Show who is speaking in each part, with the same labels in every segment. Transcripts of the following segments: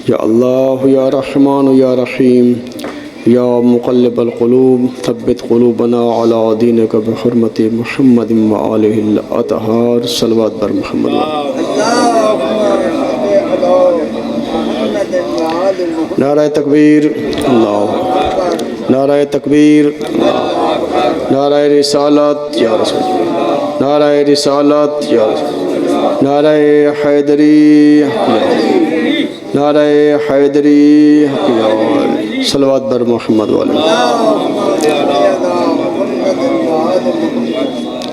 Speaker 1: یا اللہ یا رحمان یا رحیم یا مقلب القلوب ثبت قلوبنا علی دینک بحرمت محمد وآلہ الاطہار صلوات بر محمد نعرہ تکبیر اللہ نعرہ تکبیر نعرہ رسالت یا رسول نعرہ رسالت یا رسول نعرہ حیدری نعرہ حیدری صلوات بر محمد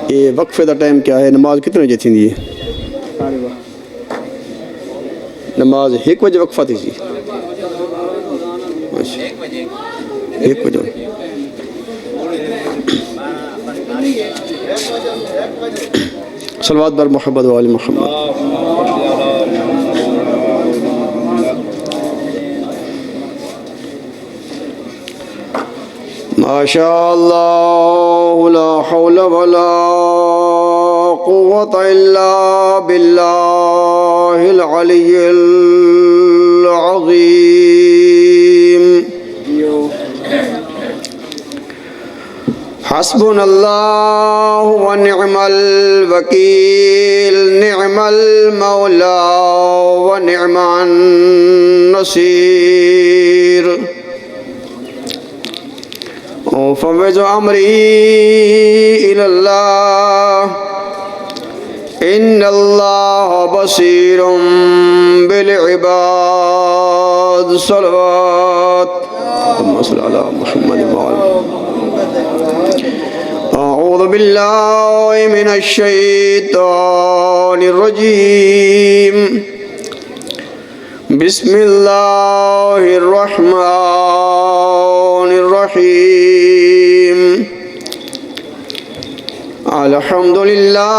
Speaker 1: یہ وقفے دا ٹائم کیا ہے؟ نماز کتنے بجے تھی؟ نماز 1 بجے وقفہ تھی سی 1 بجے صلوات بر محمد وآل محمد ما شاء اللہ لا حول ولا قوة الا باللہ العلی العظیم حسبنا اللہ ونعم الوکیل نعم المولا ونعم النصیر فوض امری الى اللہ ان اللہ بصیر بالعباد صلوات اللہم صل علی محمد اعوذ باللہ من الشیطان الرجیم بسم اللہ الرحمن الرحیم الحمدللہ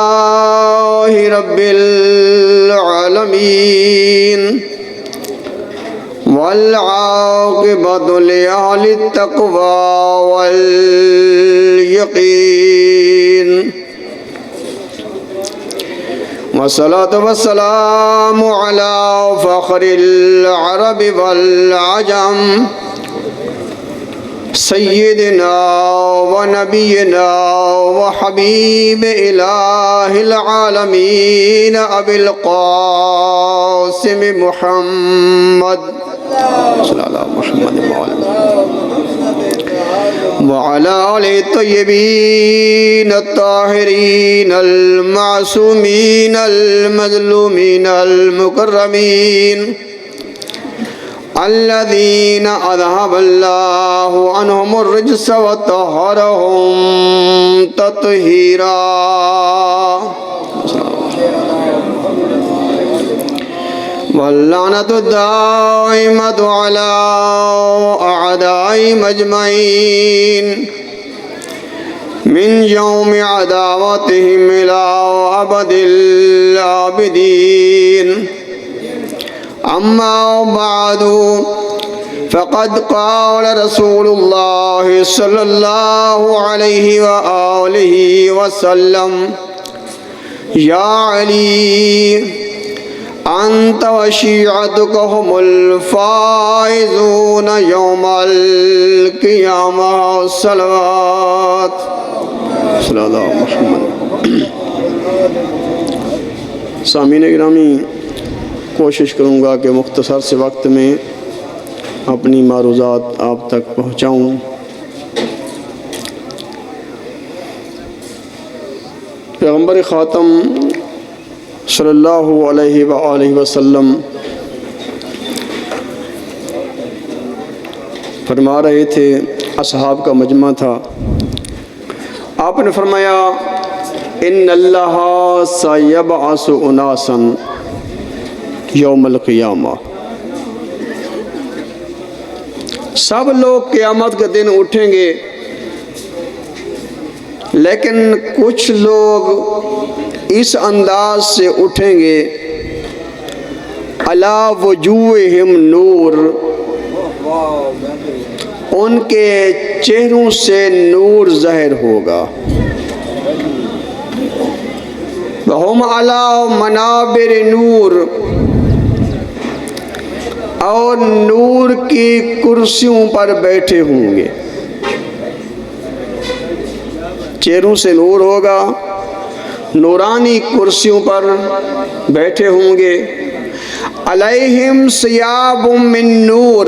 Speaker 1: رب العالمین والعاقبۃ لأہل التقوی والیقین والصلاة والسلام على فخر العرب والعجم سیدنا ونبینا وحبیب الہ العالمین ابی القاسم محمد صلی اللہ علیہ محمد وعلى آل الطیبین الطاہرین المعصومین المظلومین المکرمین الذین اذهب اللہ عنہم الرجس وطہرہم تطہیرا واللعنة الدائمة على أعدائهم أجمعين من يوم عداوتهم إلى أبد الآبدين أما بعد فقد قال رسول الله صلى الله عليه وآله وسلم يا علي انت وشیعتک هم الفائزون یوم القیامہ صلوات صلی اللہ محمد سامعین گرامی کوشش کروں گا کہ مختصر سے وقت میں اپنی معروضات آپ تک پہنچاؤں پیغمبر خاتم صلی اللہ علیہ وآلہ وسلم فرما رہے تھے، اصحاب کا مجمع تھا، آپ نے فرمایا ان اللہ سیبعث اناسا یوم القیامہ، سب لوگ قیامت کے دن اٹھیں گے لیکن کچھ لوگ اس انداز سے اٹھیں گے علی وجوہہم نور، ان کے چہروں سے نور ظاہر ہوگا، وہم علی منابر نور، اور نور کی کرسیوں پر بیٹھے ہوں گے. چہروں سے نور ہوگا، نورانی کرسیوں پر بیٹھے ہوں گے. علیہم ثیاب من نور،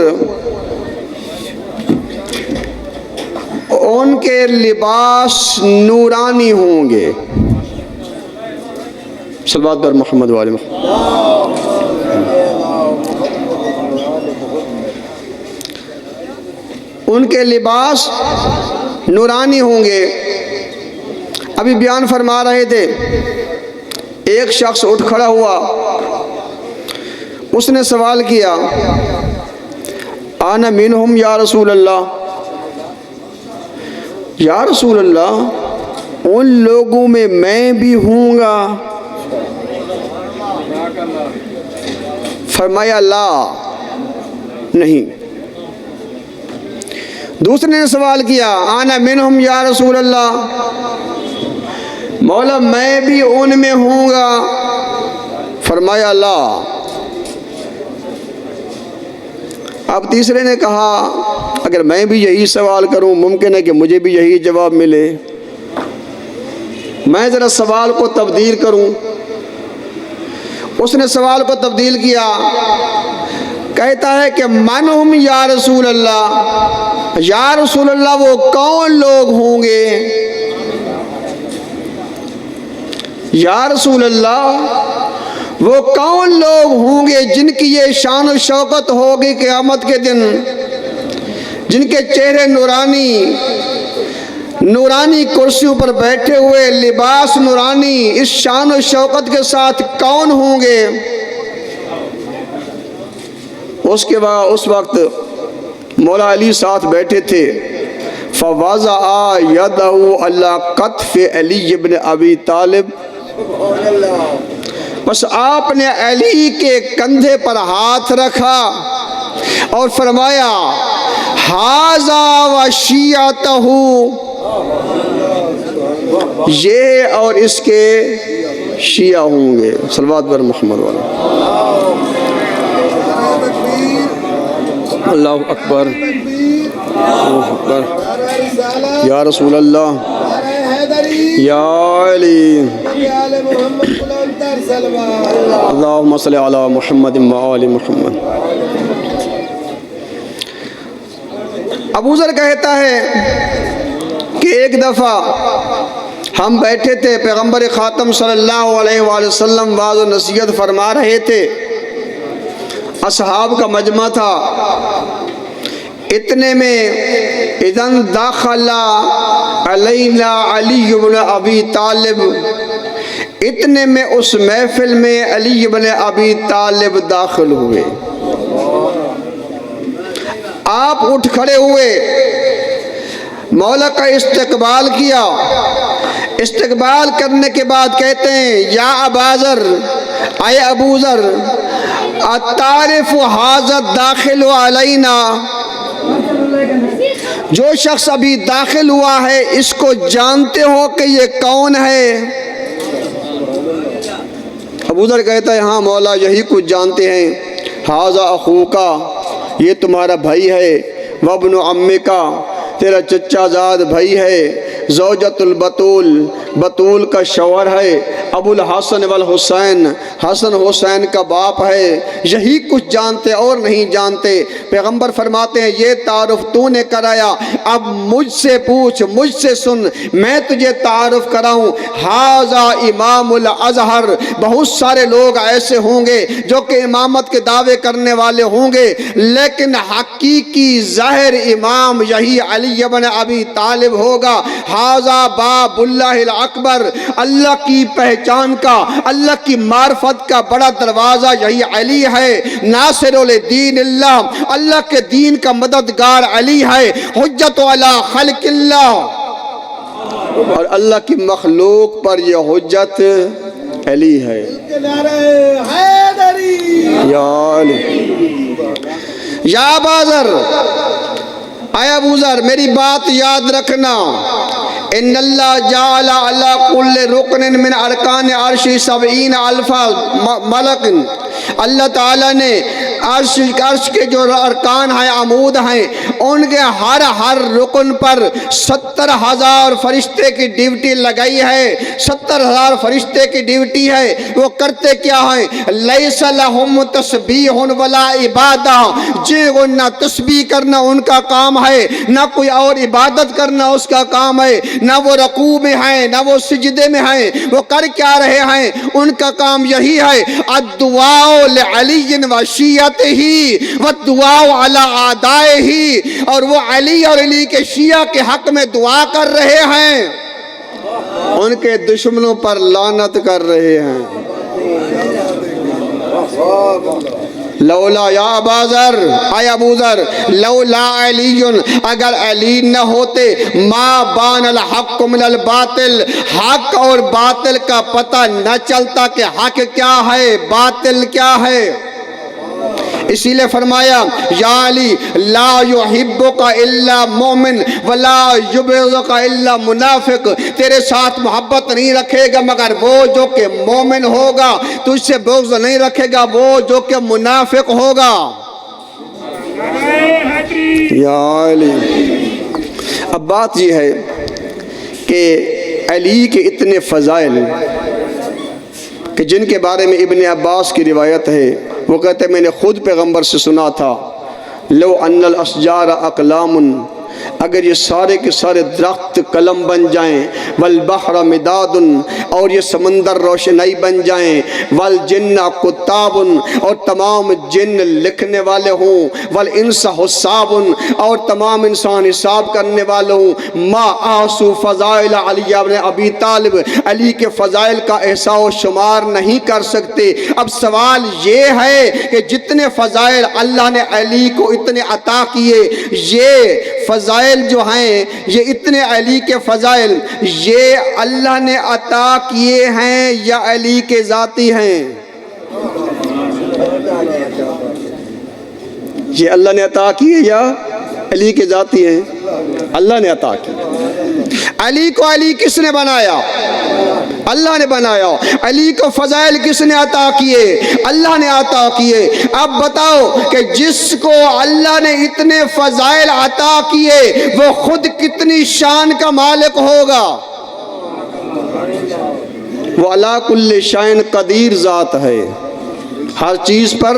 Speaker 1: ان کے لباس نورانی ہوں گے. صلوات بر محمد و آل محمد. ان کے لباس نورانی ہوں گے. ابھی بیان فرما رہے تھے، ایک شخص اٹھ کھڑا ہوا، اس نے سوال کیا، انا منہم یا رسول اللہ، یا رسول اللہ ان لوگوں میں بھی ہوں گا؟ فرمایا لا، نہیں. دوسرے نے سوال کیا، انا منہم یا رسول اللہ، مولا میں بھی ان میں ہوں گا؟ فرمایا لا. اب تیسرے نے کہا اگر میں بھی یہی سوال کروں ممکن ہے کہ مجھے بھی یہی جواب ملے، میں ذرا سوال کو تبدیل کروں. اس نے سوال کو تبدیل کیا، کہتا ہے کہ من ہم یا رسول اللہ، یا رسول اللہ وہ کون لوگ ہوں گے؟ یا رسول اللہ وہ کون لوگ ہوں گے جن کی یہ شان و شوکت ہوگی قیامت کے دن، جن کے چہرے نورانی کرسیوں پر بیٹھے ہوئے، لباس نورانی، اس شان و شوکت کے ساتھ کون ہوں گے؟ اس کے بعد اس وقت مولا علی ساتھ بیٹھے تھے. فوضع یدہ علی کتف علی بن ابی طالب، بس آپ نے علی کے کندھے پر ہاتھ رکھا اور فرمایا ھذا وشیعتہ، یہ اور اس کے شیعہ ہوں گے. صلوات بر محمد والا. اللہ اکبر، اللہ اکبر. یا رسول اللہ، یا علی، اللہم صلی علی محمد و آل محمد. ابو ذر کہتا ہے کہ ایک دفعہ ہم بیٹھے تھے، پیغمبر خاتم صلی اللہ علیہ وآلہ وسلم واعظ و نصیحت فرما رہے تھے، اصحاب کا مجمع تھا. اتنے میں اذن داخل علینا علی بن ابی طالب، اتنے میں اس محفل میں علی بن ابی طالب داخل ہوئے. آپ اٹھ کھڑے ہوئے، مولا کا استقبال کیا. استقبال کرنے کے بعد کہتے ہیں یا ابا ذر، اے ابو ذر، اتعرف ھذا الداخل علینا، جو شخص ابھی داخل ہوا ہے اس کو جانتے ہو کہ یہ کون ہے؟ ابو ذر کہتا ہے ہاں مولا یہی کچھ جانتے ہیں. ھذا اخوکا، یہ تمہارا بھائی ہے، وابن عمکا، تیرا چچا زاد بھائی ہے، زوجۃ البتول، بتول کا شوہر ہے، ابو الحسن والحسین، حسن حسین کا باپ ہے. یہی کچھ جانتے اور نہیں جانتے. پیغمبر فرماتے ہیں یہ تعارف تو نے کرایا، اب مجھ سے پوچھ، مجھ سے سن، میں تجھے تعارف کراؤں. ھذا امام الازہر، بہت سارے لوگ ایسے ہوں گے جو کہ امامت کے دعوے کرنے والے ہوں گے، لیکن حقیقی ظاہر امام یہی علی بن ابی طالب ہوگا. ھذا باب اللہ الاکبر، اللہ کی پہچان کا، اللہ کی معرفت کا بڑا دروازہ یہی علی ہے. ناصر الدین اللہ، اللہ کے دین کا مددگار علی ہے. حجت علی خلق اللہ، اور اللہ کی مخلوق پر یہ حجت علی ہے. یا علی، یا ابا ذر، اے ابو ذر میری بات یاد رکھنا، ان اللہ جعل علی کل رکن من ارکان عرش 70,000 ملک، اللہ تعالیٰ نے عرش کے جو ارکان ہیں، عمود ہیں، ان کے ہر رکن پر 70,000 فرشتے کی ڈیوٹی لگائی ہے۔ 70,000 فرشتے کی ڈیوٹی ہے۔ وہ کرتے کیا ہیں؟ لیس لہم تسبیح ولا عبادہ، نہ تسبیح کرنا ان کا کام ہے، نہ کوئی اور عبادت کرنا اس کا کام ہے، نہ وہ رکوع میں ہیں، نہ وہ سجدے میں ہیں۔ وہ کر کیا رہے ہیں؟ ان کا کام یہی ہے، الدعاء لعلی و شیعتہ والدعاء علی اعدائہ، اور وہ علی اور علی کے شیعہ کے حق میں دعا کر رہے ہیں، ان کے دشمنوں پر لعنت کر رہے ہیں۔ لولا یا ابا ذر، اے ابو ذر، لولا علی، اگر علی نہ ہوتے، ما بان الحق من الباطل، حق اور باطل کا پتہ نہ چلتا کہ حق کیا ہے، باطل کیا ہے۔ اسی لئے فرمایا یا علی لا یحبک الا مومن ولا یبغضک الا منافق، تیرے ساتھ محبت نہیں رکھے گا مگر وہ جو کہ مومن ہوگا، تجھ سے بغض نہیں رکھے گا وہ جو کہ منافق ہوگا۔ یا علی، اب بات یہ ہے کہ علی کے اتنے فضائل کہ جن کے بارے میں ابن عباس کی روایت ہے، وہ کہتے ہیں میں نے خود پیغمبر سے سنا تھا، لو ان الاشجار اقلام، اگر یہ سارے کے سارے درخت قلم بن جائیں، والبحر مداد، اور یہ سمندر روشنائی بن جائیں، والجن کتاب، اور تمام جن لکھنے والے ہوں، والانس حساب، اور تمام انسان حساب کرنے والے ہوں، ما احصوا فضائل علی ابن ابی طالب، علی کے فضائل کا احصاء و شمار نہیں کر سکتے۔ اب سوال یہ ہے کہ جتنے فضائل اللہ نے علی کو اتنے عطا کیے، یہ فضائل جو ہیں، یہ اتنے علی کے فضائل، یہ اللہ نے عطا کیے ہیں یا علی کے ذاتی ہیں؟ یہ اللہ نے عطا کیے یا علی کے ذاتی ہیں؟ اللہ نے عطا کی۔ علی کو علی کس نے بنایا؟ اللہ نے بنایا۔ علی کو فضائل کس نے عطا کیے؟ اللہ نے عطا کیے۔ اب بتاؤ کہ جس کو اللہ نے اتنے فضائل عطا کیے وہ خود کتنی شان کا مالک ہوگا؟ وہ علی کل شیء قدیر ذات ہے، ہر چیز پر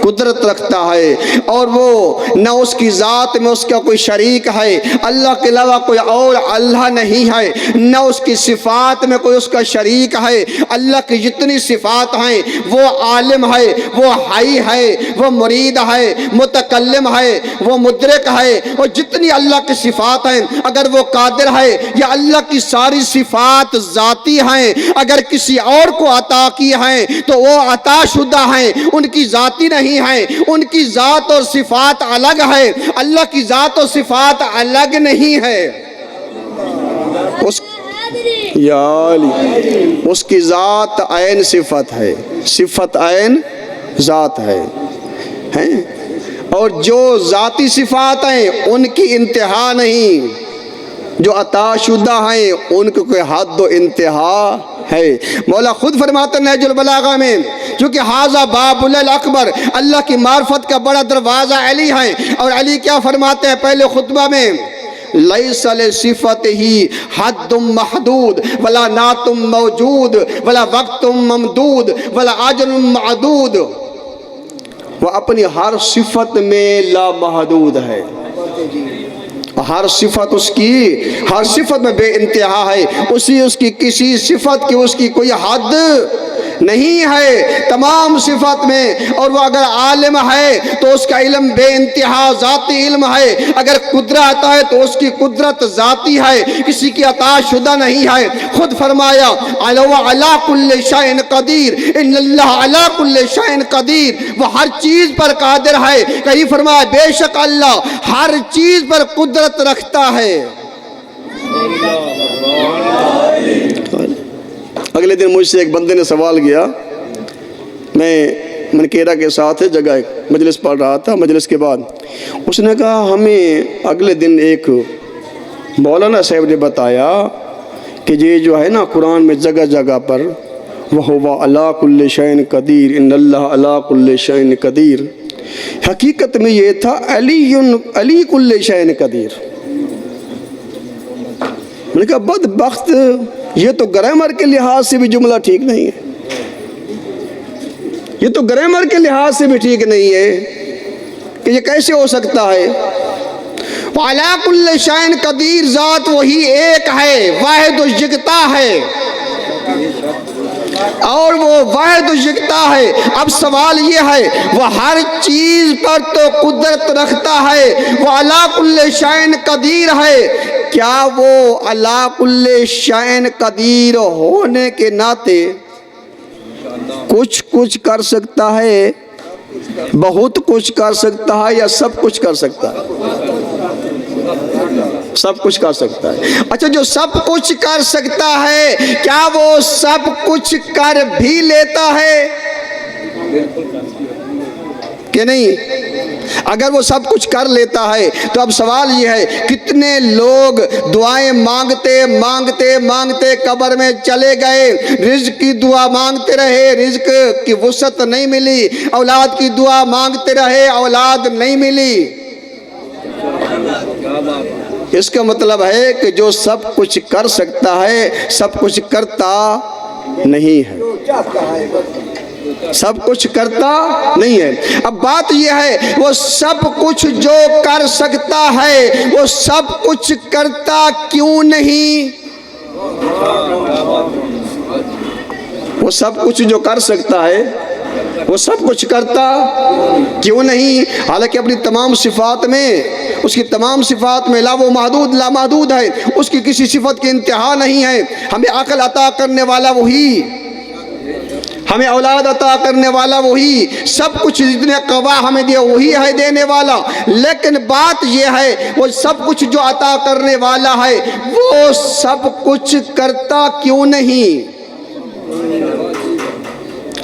Speaker 1: قدرت رکھتا ہے، اور وہ نہ اس کی ذات میں اس کا کوئی شریک ہے، اللہ کے علاوہ کوئی اور اللہ نہیں ہے، نہ اس کی صفات میں کوئی اس کا شریک ہے۔ اللہ کی جتنی صفات ہیں، وہ عالم ہے، وہ حی ہے، وہ مرید ہے، متکلم ہے، وہ مدرک ہے، اور جتنی اللہ کی صفات ہیں، اگر وہ قادر ہے یا اللہ کی ساری صفات ذاتی ہیں، اگر کسی اور کو عطا کی ہیں تو وہ عطا شدہ ہیں، ان کی ذاتی نہیں ہیں، ان کی ذات اور صفات الگ ہے، اللہ کی ذات اور صفات الگ نہیں ہے۔ یا علی، اس کی ذات عین صفت ہے، صفت عین ذات ہے، اور جو ذاتی صفات ہیں ان کی انتہا نہیں، جو عطا شدہ ہیں ان کو کوئی حد و انتہا ہے۔ مولا خود فرماتے ہیں نہج البلاغہ میں، چونکہ ھذا باب الاکبر، اللہ کی معرفت کا بڑا دروازہ علی ہے، اور علی کیا فرماتے ہیں پہلے خطبہ میں؟ لیس لصفتہ حد محدود ولا نعت موجود ولا وقت ممدود ولا اجل معدود، وہ اپنی ہر صفت میں لامحدود ہے، ہر صفت اس کی، ہر صفت میں بے انتہا ہے، اس کی کسی صفت کی اس کی کوئی حد نہیں ہے تمام صفت میں، اور وہ اگر عالم ہے تو اس کا علم بے انتہا ذاتی علم ہے، اگر قدرت ہے تو اس کی قدرت ذاتی ہے، کسی کی عطا شدہ نہیں ہے۔ خود فرمایا علی کل شیء قدیر، ان اللہ علی کل شیء قدیر، وہ ہر چیز پر قادر ہے۔ کہیں فرمایا بے شک اللہ ہر چیز پر قدرت رکھتا ہے۔ اگلے دن مجھ سے ایک بندے نے سوال کیا، میں منکیرہ کے ساتھ جگہ ایک مجلس پڑھ رہا تھا، مجلس کے بعد اس نے کہا ہمیں اگلے دن ایک مولانا صاحب نے بتایا کہ یہ جو ہے نا قرآن میں جگہ جگہ پر وَهُوَ عَلَىٰ كُلِّ شَيْءٍ قَدِيرٌ، ان اللہ عَلَىٰ كُلِّ شَيْءٍ قَدِيرٌ، حقیقت میں یہ تھا علی کل شیء قدیر۔ میں نے کہا بدبخت، یہ تو گرامر کے لحاظ سے بھی جملہ ٹھیک نہیں ہے، یہ تو گرامر کے لحاظ سے بھی ٹھیک نہیں ہے کہ یہ کیسے ہو سکتا ہے۔ وَعَلَىٰ كُلِّ شَيْءٍ قدیر، ذات وہی ایک ہے، واحد و یکتا ہے، اور وہ واحد و یکتا ہے۔ اب سوال یہ ہے، وہ ہر چیز پر تو قدرت رکھتا ہے، وہ عَلَىٰ كُلِّ شَيْءٍ قدیر ہے، کیا وہ عَلَىٰ كُلِّ شَيْءٍ قدیر ہونے کے ناطے کچھ کر سکتا ہے، بہت کچھ کر سکتا ہے، یا سب کچھ کر سکتا ہے؟ سب کچھ کر سکتا ہے۔ اچھا، جو سب کچھ کر سکتا ہے، کیا وہ سب کچھ کر بھی لیتا ہے کہ نہیں؟ اگر وہ سب کچھ کر لیتا ہے تو اب سوال یہ ہے، کتنے لوگ دعائیں مانگتے مانگتے مانگتے قبر میں چلے گئے، رزق کی دعا مانگتے رہے، رزق کی وسعت نہیں ملی، اولاد کی دعا مانگتے رہے، اولاد نہیں ملی۔ اس کا مطلب ہے کہ جو سب کچھ کر سکتا ہے، سب کچھ کرتا نہیں ہے، سب کچھ کرتا نہیں ہے۔ اب بات یہ ہے، وہ سب کچھ جو کر سکتا ہے، وہ سب کچھ کرتا کیوں نہیں؟ وہ سب کچھ جو کر سکتا ہے، وہ سب کچھ کرتا کیوں نہیں؟ حالانکہ اپنی تمام صفات میں، اس کی تمام صفات میں لا وہ محدود لا محدود ہے، اس کی کسی صفت کی انتہا نہیں ہے۔ ہمیں عقل عطا کرنے والا وہی، ہمیں اولاد عطا کرنے والا وہی، سب کچھ جتنے قوا ہمیں دیا وہی ہے دینے والا، لیکن بات یہ ہے، وہ سب کچھ جو عطا کرنے والا ہے، وہ سب کچھ کرتا کیوں نہیں؟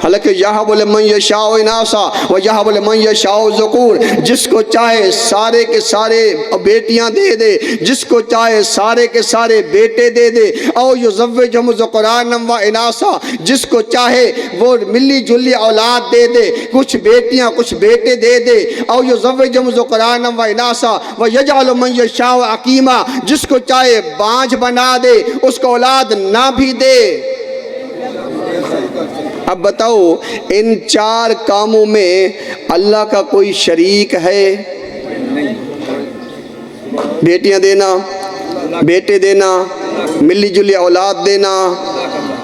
Speaker 1: حالانکہ یہب لمن یشاء اناثا ویہب لمن یشاء ذکور، جس کو چاہے سارے کے سارے بیٹیاں دے دے، جس کو چاہے سارے کے سارے بیٹے دے دے، او یزوجہم ذکرانا و اناثا، جس کو چاہے وہ ملی جلی اولاد دے دے، کچھ بیٹیاں کچھ بیٹے دے دے، او یزوجہم ذکرانا و اناثا ویجعل من یشاء عقیما، جس کو چاہے بانجھ بنا دے، اس کو اولاد نہ بھی دے۔ اب بتاؤ، ان چار کاموں میں اللہ کا کوئی شریک ہے؟ بیٹیاں دینا، بیٹے دینا، ملی جلی اولاد دینا،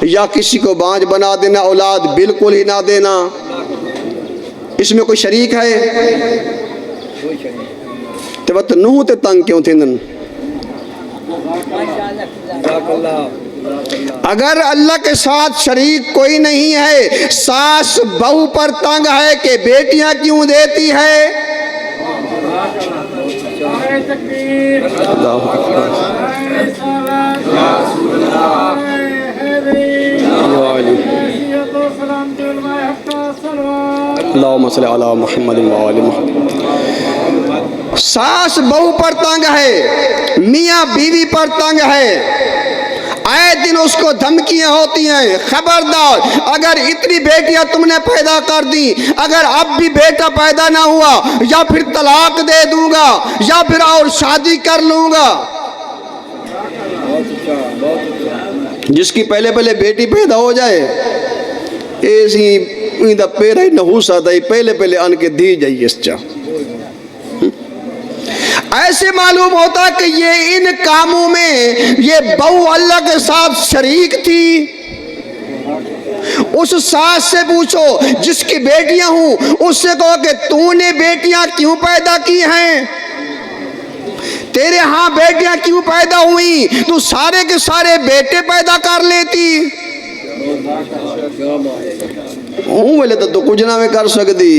Speaker 1: یا کسی کو بانجھ بنا دینا، اولاد بالکل ہی نہ دینا، اس میں کوئی شریک ہے؟ تو بات نوح تے تنگ کیوں تھے نن؟ اگر اللہ کے ساتھ شریک کوئی نہیں ہے، ساس بہو پر تنگ ہے کہ بیٹیاں کیوں دیتی ہے؟ اللہم صلی علی محمد وآل محمد۔ ساس بہو پر تنگ ہے، میاں بیوی پر تنگ ہے، آئے دن اس کو دھمکیاں ہوتی ہیں، خبردار اگر اتنی بیٹیاں تم نے پیدا کر دی، اگر اب بھی بیٹا پیدا نہ ہوا، یا پھر طلاق دے دوں گا، یا پھر اور شادی کر لوں گا۔ جس کی پہلے پہلے بیٹی پیدا ہو جائے، ایسی ایندہ پیرہ نحوس آتا ہے، پہلے پہلے آن کے دی جائیے اس چاہ۔ ایسے معلوم ہوتا کہ یہ ان کاموں میں یہ بہو اللہ کے ساتھ شریک تھی۔ اس ساس سے پوچھو جس کی بیٹیاں ہوں، اس سے کہو کہ تو نے بیٹیاں کیوں پیدا کی ہیں؟ تیرے ہاں بیٹیاں کیوں پیدا ہوئی؟ تو سارے کے سارے بیٹے پیدا کر لیتی۔ ہوں بولے تو کچھ نہ میں کر سکتی،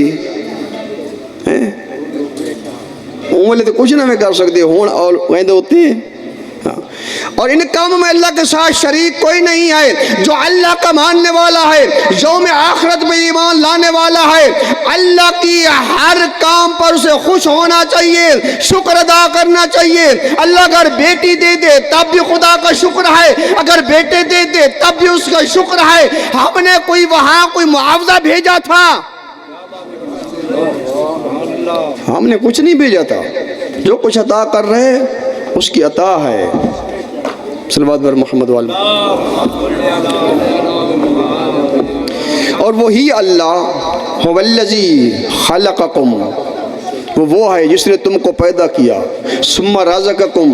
Speaker 1: بولے تو کچھ نہ میں کر سکتے ہوں اور ویندے ہوتے ہیں۔ اور ان کاموں میں اللہ کے ساتھ شریک کوئی نہیں ہے۔ جو اللہ کا ماننے والا ہے، یوم آخرت میں ایمان لانے والا ہے، اللہ کی ہر کام پر اسے خوش ہونا چاہیے، شکر ادا کرنا چاہیے۔ اللہ اگر بیٹی دے دے تب بھی خدا کا شکر ہے، اگر بیٹے دے دے تب بھی اس کا شکر ہے۔ ہم نے کوئی وہاں کوئی معاوضہ بھیجا تھا؟ ہم نے کچھ نہیں بھیجا تھا، جو کچھ عطا کر رہے اس کی عطا ہے۔ صلوات بر محمد والا۔ اور وہی اللہ هو الذی خلقکم، وہ ہے جس نے تم کو پیدا کیا، ثم رزقکم،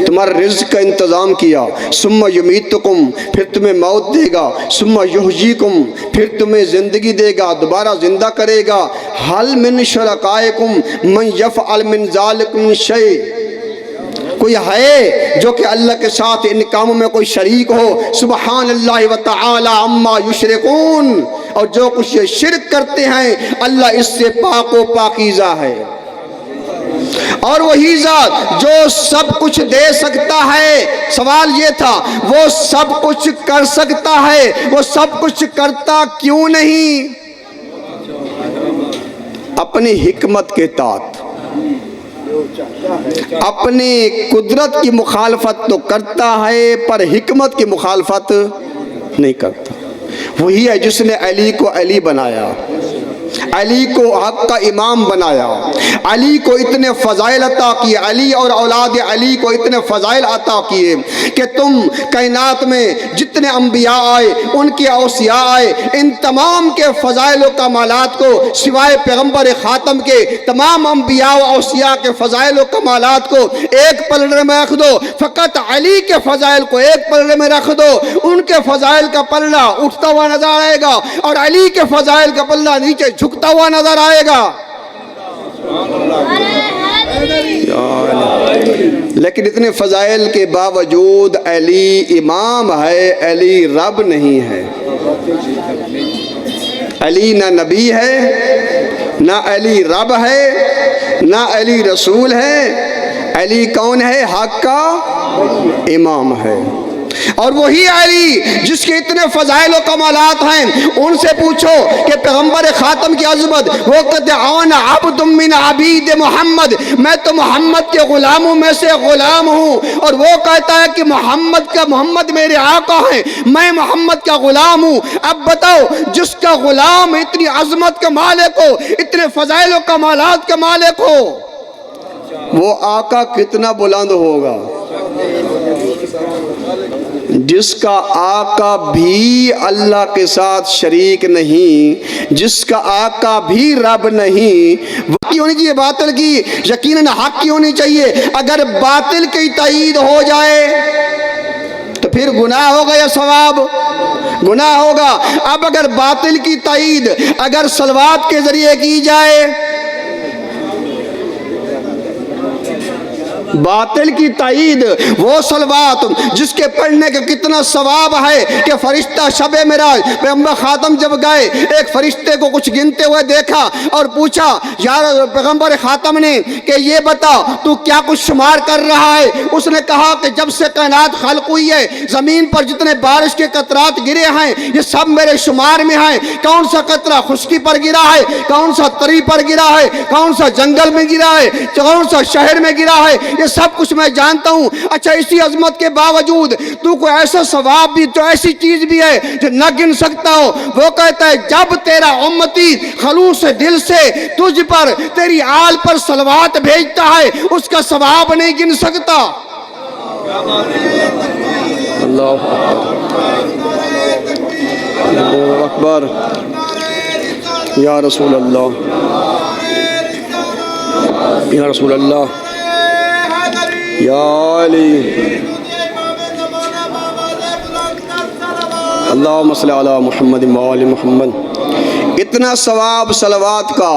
Speaker 1: تمہارا رزق کا انتظام کیا، ثم یمیتکم، پھر تمہیں موت دے گا، ثم یحییکم، پھر تمہیں زندگی دے گا، دوبارہ زندہ کرے گا۔ هل من شرکائکم من یفعل من ذلک من شیء، کوئی ہے جو کہ اللہ کے ساتھ ان کاموں میں کوئی شریک ہو؟ سبحان اللہ وتعالی عما یشرکون، اور جو کچھ یہ شرک کرتے ہیں اللہ اس سے پاک و پاکیزہ ہے۔ اور وہی ذات جو سب کچھ دے سکتا ہے، سوال یہ تھا وہ سب کچھ کر سکتا ہے، وہ سب کچھ کرتا کیوں نہیں؟ اپنی حکمت کے تحت، اپنی قدرت کی مخالفت تو کرتا ہے پر حکمت کی مخالفت نہیں کرتا۔ وہی ہے جس نے علی کو علی بنایا، علی کو حق کا امام بنایا، علی کو اتنے فضائل عطا کیے، علی اور اولاد علی کو اتنے فضائل عطا کیے کہ تم کائنات میں جتنے انبیاء آئے، ان کے اوصیاء آئے، ان تمام کے فضائل و کمالات کو سوائے پیغمبر خاتم کے تمام انبیاء و اوصیاء کے فضائل و کمالات کو ایک پلڑے میں رکھ دو، فقط علی کے فضائل کو ایک پلڑے میں رکھ دو، ان کے فضائل کا پلڑا اٹھتا ہوا نظر آئے گا اور علی کے فضائل کا پلڑا نیچے جھکتا ہوا نظر آئے گا۔ لیکن اتنے فضائل کے باوجود علی امام ہے، علی رب نہیں ہے۔ علی نہ نبی ہے، نہ علی رب ہے، نہ علی رسول ہے، علی کون ہے؟ حق کا امام ہے۔ اور وہی علی جس کے اتنے فضائل و کمالات ہیں، ان سے پوچھو کہ پیغمبر خاتم کی عظمت، وہ کہتے انا عبد من عبید محمد، میں تو محمد کے غلاموں میں سے غلام ہوں، اور وہ کہتا ہے کہ محمد میرے آقا ہیں، میں محمد کا غلام ہوں۔ اب بتاؤ جس کا غلام اتنی عظمت کا مالک ہو، اتنے فضائل و کمالات کا مالک ہو، وہ آقا کتنا بلند ہوگا؟ جس کا آقا بھی اللہ کے ساتھ شریک نہیں، جس کا آقا بھی رب نہیں، وہ کی ہونی چاہیے باطل کی، یقیناً حق کی ہونی چاہیے۔ اگر باطل کی تائید ہو جائے تو پھر گناہ ہوگا یا ثواب؟ گناہ ہوگا۔ اب اگر باطل کی تائید اگر صلوات کے ذریعے کی جائے، باطل کی تائید وہ صلوات جس کے پڑھنے کا کتنا ثواب ہے کہ فرشتہ شب معراج پیغمبر خاتم جب گئے، ایک فرشتے کو کچھ گنتے ہوئے دیکھا اور پوچھا یار پیغمبر خاتم نے کہ یہ بتا تو کیا کچھ شمار کر رہا ہے؟ اس نے کہا کہ جب سے کائنات خلق ہوئی ہے زمین پر جتنے بارش کے قطرات گرے ہیں یہ سب میرے شمار میں ہیں، کون سا قطرہ خشکی پر گرا ہے، کون سا تری پر گرا ہے، کون سا جنگل میں گرا ہے، کون سا شہر میں گرا ہے، یہ سب کچھ میں جانتا ہوں۔ اچھا اسی عظمت کے باوجود تو کوئی ایسا ثواب بھی، تو ایسی چیز بھی ہے جو نہ گن سکتا ہو؟ وہ کہتا ہے جب تیرا امتی خلوص دل سے تجھ پر تیری آل پر صلوات بھیجتا ہے اس کا ثواب نہیں گن سکتا۔ اللہ اکبر، یا رسول اللہ، یا رسول اللہ، یا علی، اللہم صلی علی محمد و آل محمد۔ اتنا ثواب صلوات کا،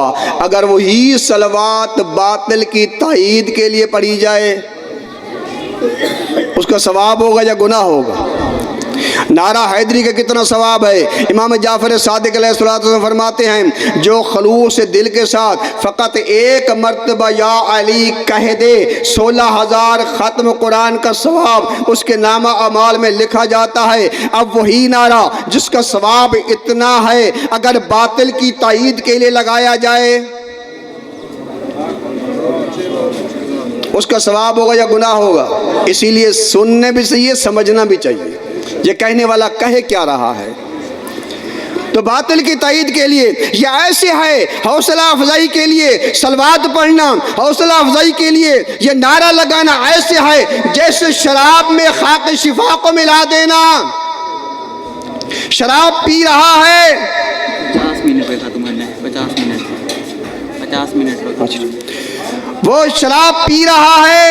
Speaker 1: اگر وہی صلوات باطل کی تائید کے لیے پڑھی جائے اس کا ثواب ہوگا یا گناہ ہوگا؟ نعرہ حیدری کا کتنا ثواب ہے؟ امام جعفر صادق علیہ الصلوۃ فرماتے ہیں جو خلوص دل کے ساتھ فقط ایک مرتبہ یا علی کہہ دے 16,000 ختم قرآن کا ثواب اس کے نامہ اعمال میں لکھا جاتا ہے۔ اب وہی نعرہ جس کا ثواب اتنا ہے اگر باطل کی تائید کے لیے لگایا جائے اس کا ثواب ہوگا یا گناہ ہوگا؟ اسی لیے سننے بھی چاہیے، سمجھنا بھی چاہیے یہ کہنے والا کہے کیا رہا ہے۔ تو باطل کی تائید کے لیے یہ ایسے ہے، حوصلہ افزائی کے لیے صلوات پڑھنا، حوصلہ افزائی کے لیے یہ نعرہ لگانا ایسے ہے جیسے شراب میں خاک شفا کو ملا دینا۔ شراب پی رہا ہے،
Speaker 2: 50 منٹ پہ ختم کرنا ہے، 50 منٹ
Speaker 1: وہ شراب پی رہا ہے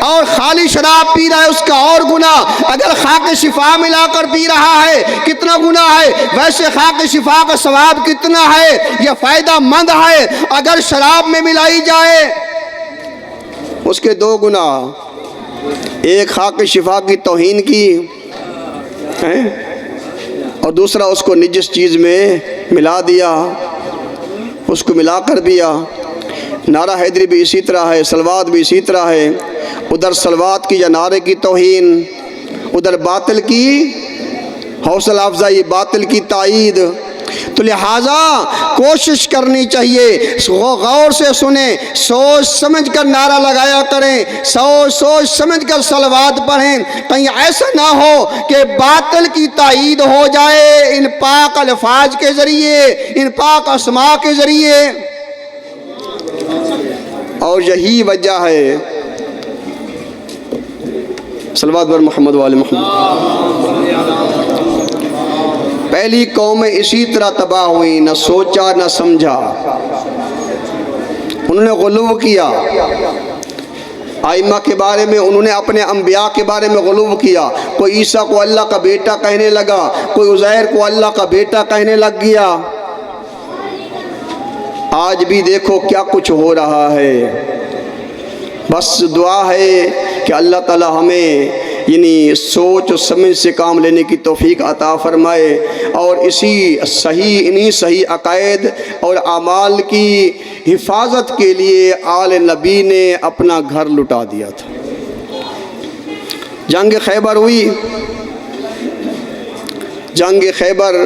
Speaker 1: اور خالی شراب پی رہا ہے اس کا اور گناہ، اگر خاک شفا ملا کر پی رہا ہے کتنا گناہ ہے، ویسے خاک شفا کا ثواب کتنا ہے، یہ فائدہ مند ہے اگر شراب میں ملائی جائے۔ اس کے 2 گناہ، ایک خاک شفا کی توہین کی اور دوسرا اس کو نجس چیز میں ملا دیا، اس کو ملا کر دیا۔ نعرہ حیدری بھی اسی طرح ہے، صلوات بھی اسی طرح ہے، ادھر صلوات کی یا نعرے کی توہین، ادھر باطل کی حوصلہ افزائی، باطل کی تائید۔ تو لہٰذا کوشش کرنی چاہیے، غور سے سنیں، سوچ سمجھ کر نعرہ لگایا کریں، سوچ سمجھ کر صلوات پڑھیں، کہیں ایسا نہ ہو کہ باطل کی تائید ہو جائے ان پاک الفاظ کے ذریعے، ان پاک اسماء کے ذریعے۔ اور یہی وجہ ہے، صلوات بر محمد وآل محمد، پہلی قومیں اسی طرح تباہ ہوئی، نہ سوچا نہ سمجھا، انہوں نے غلو کیا، آئمہ کے بارے میں انہوں نے اپنے انبیاء کے بارے میں غلو کیا، کوئی عیسیٰ کو اللہ کا بیٹا کہنے لگا، کوئی عزیر کو اللہ کا بیٹا کہنے لگ گیا۔ آج بھی دیکھو کیا کچھ ہو رہا ہے، بس دعا ہے کہ اللہ تعالی ہمیں یعنی سوچ و سمجھ سے کام لینے کی توفیق عطا فرمائے، اور انہی صحیح عقائد اور اعمال کی حفاظت کے لیے آل نبی نے اپنا گھر لٹا دیا تھا۔ جنگ خیبر ہوئی، جنگ خیبر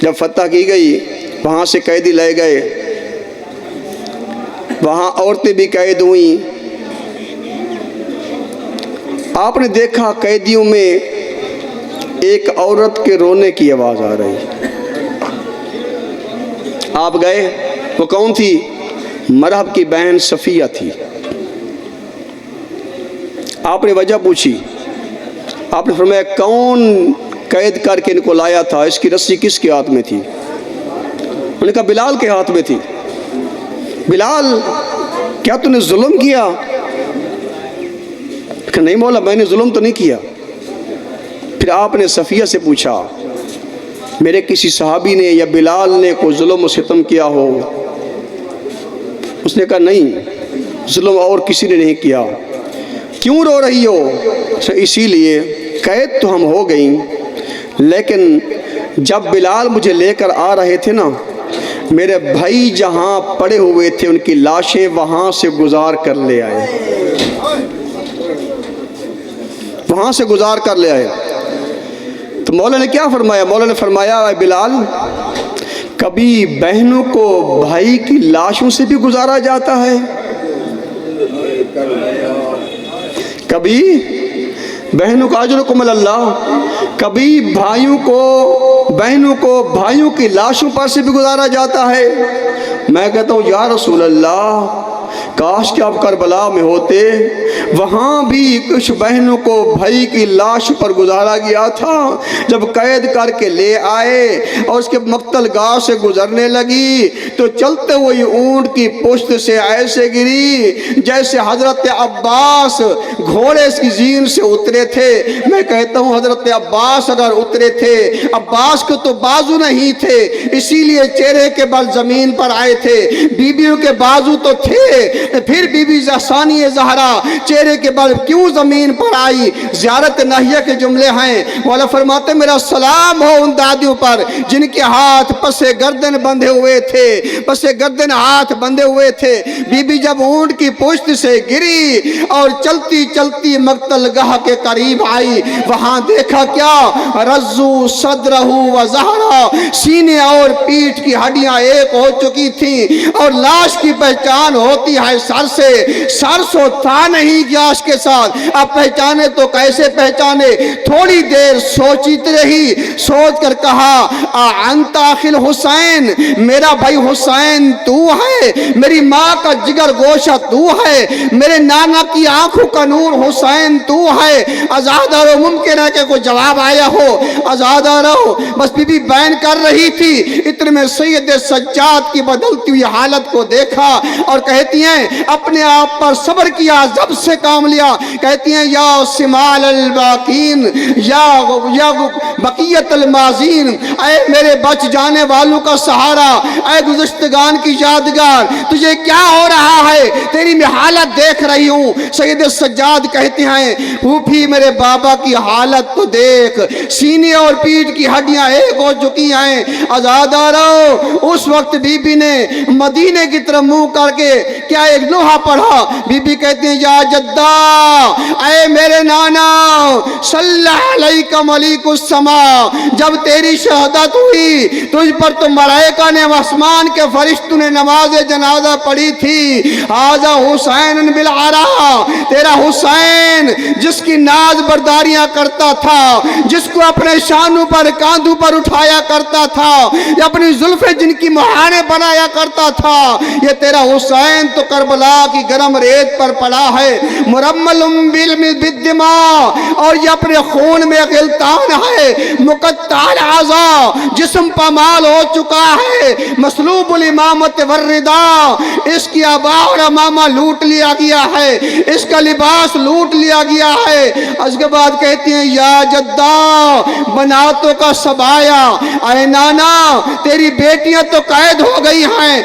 Speaker 1: جب فتح کی گئی، وہاں سے قیدی لے گئے، وہاں عورتیں بھی قید ہوئیں۔ آپ نے دیکھا قیدیوں میں ایک عورت کے رونے کی آواز آ رہی، آپ گئے، وہ کون تھی؟ مرحب کی بہن صفیہ تھی۔ آپ نے وجہ پوچھی، آپ نے فرمایا کون قید کر کے ان کو لایا تھا، اس کی رسی کس کے ہاتھ میں تھی؟ انہوں نے کہا بلال کے ہاتھ میں تھی۔ بلال کیا تو نے ظلم کیا؟ کہ نہیں مولا میں نے ظلم تو نہیں کیا۔ پھر آپ نے صفیہ سے پوچھا میرے کسی صحابی نے یا بلال نے کوئی ظلم و ستم کیا ہو؟ اس نے کہا نہیں، ظلم اور کسی نے نہیں کیا۔ کیوں رو رہی ہو؟ اسی لیے قید تو ہم ہو گئیں، لیکن جب بلال مجھے لے کر آ رہے تھے نا، میرے بھائی جہاں پڑے ہوئے تھے ان کی لاشیں وہاں سے گزار کر لے آئے، وہاں سے گزار کر لے آئے۔ تو مولا نے کیا فرمایا؟ مولا نے فرمایا اے بلال، کبھی بہنوں کو بھائی کی لاشوں سے بھی گزارا جاتا ہے، کبھی بہنوں کو اجرکم اللہ، کبھی بھائیوں کو بہنوں کو بھائیوں کی لاشوں پر سے بھی گزارا جاتا ہے۔ میں کہتا ہوں یا رسول اللہ، کاش کہ آپ کربلا میں ہوتے، وہاں بھی کچھ بہنوں کو بھائی کی لاش پر گزارا گیا تھا، جب قید کر کے لے آئے اور اس کے مقتل گاہ سے گزرنے لگی تو چلتے ہوئی اونٹ کی پشت سے ایسے گری جیسے حضرت عباس گھوڑے کی زین سے اترے تھے۔ میں کہتا ہوں حضرت عباس اگر اترے تھے، عباس کو تو بازو نہیں تھے، اسی لیے چہرے کے بل زمین پر آئے تھے، بیویوں کے بازو تو تھے، پھر بی بی ثانی زہرا چہرے کے بل کیوں زمین پر آئی؟ زیارت ناہیہ کے جملے ہیں۔ مولا فرماتے میرا سلام ہو ان دادیوں پر جن کے ہاتھ پسے گردن بندھے ہوئے تھے، پسے گردن ہاتھ بندھے ہوئے تھے۔ بی بی جب اونٹ کی پشت سے گری اور چلتی چلتی مقتل گاہ کے قریب آئی، وہاں دیکھا کیا؟ رزو صدرہ و زہرا، سینے اور پیٹھ کی ہڈیاں ایک ہو چکی تھیں اور لاش کی پہچان ہوتی ہے سر سے، سر سوتا نہیں گیاس کے ساتھ، اب پہچانے تو کیسے پہچانے، تھوڑی دیر سوچتی رہی، سوچ کر کہا انت اخل حسین، میرا بھائی حسین تو ہے، میری ماں کا جگر گوشہ تو ہے، میرے نانا کی آنکھوں کا نور حسین تو ہے، آزاد رہو، ممکن ہے کہ کوئی جواب آیا ہو، آزاد رہو، بس بی بی بیان کر رہی تھی، اتنے میں سید سجاد کی بدلتی ہوئی حالت کو دیکھا اور کہتی ہیں اپنے آپ پر صبر کیا، ضبط سے کام لیا، کہتی ہیں یا سمال الباقین، یا بقیت الماضین، اے میرے بچ جانے والوں کا سہارا، اے گزشتگان کی یادگار، تجھے کیا ہو رہا ہے، تیری میں حالت دیکھ رہی ہوں۔ سید سجاد کہتے ہیں پھوپھی میرے بابا کی حالت تو دیکھ، سینے اور پیٹھ کی ہڈیاں ایک ہو چکی ہیں، آزاد رہو۔ اس وقت بی بی نے مدینے کی طرف منہ کر کے کیا ایک لوہا پڑھا، بی بی کہتے ہیں یا جدہ، اے میرے نانا، صلی علیک ملیک السماء، جب تیری شہادت ہوئی تجھ پر تو ملائکہ نے آسمان کے فرشتوں نے نماز جنازہ پڑھی تھی، ھذا حسین بالعراء، تیرا حسین جس کی ناز برداریاں کرتا تھا، جس کو اپنے شانوں پر کاندھوں پر اٹھایا کرتا تھا، اپنی زلفیں جن کی مہانے بنایا کرتا تھا، یہ تیرا حسین تو کربلا کی گرم ریت پر پڑا ہے، مرمل بالدماء، اور یہ اپنے خون میں غلطان ہے، مقطع الاعضاء، جسم پامال ہو چکا ہے، مسلوب الامامت والردا، اس کی آبا اور امامہ لوٹ لیا گیا ہے، اس کا لباس لوٹ لیا گیا ہے۔ اس کے بعد کہتی ہیں یا جدہ، بناتوں کا سبایا، اے نانا تیری بیٹیاں تو قید ہو گئی ہیں،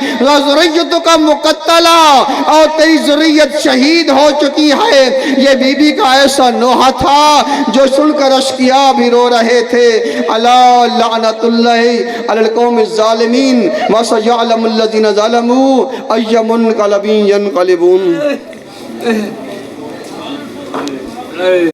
Speaker 1: ذریتوں کا مقتلہ، اور تیری ذریت شہید ہو چکی ہے۔ یہ بی بی کا ایسا نوحہ تھا جو سن کر اشقیاء بھی رو رہے تھے۔ الا لعنت اللہ علی القوم الظالمین وسيعلم الذين ظلموا أي منقلب ينقلبون۔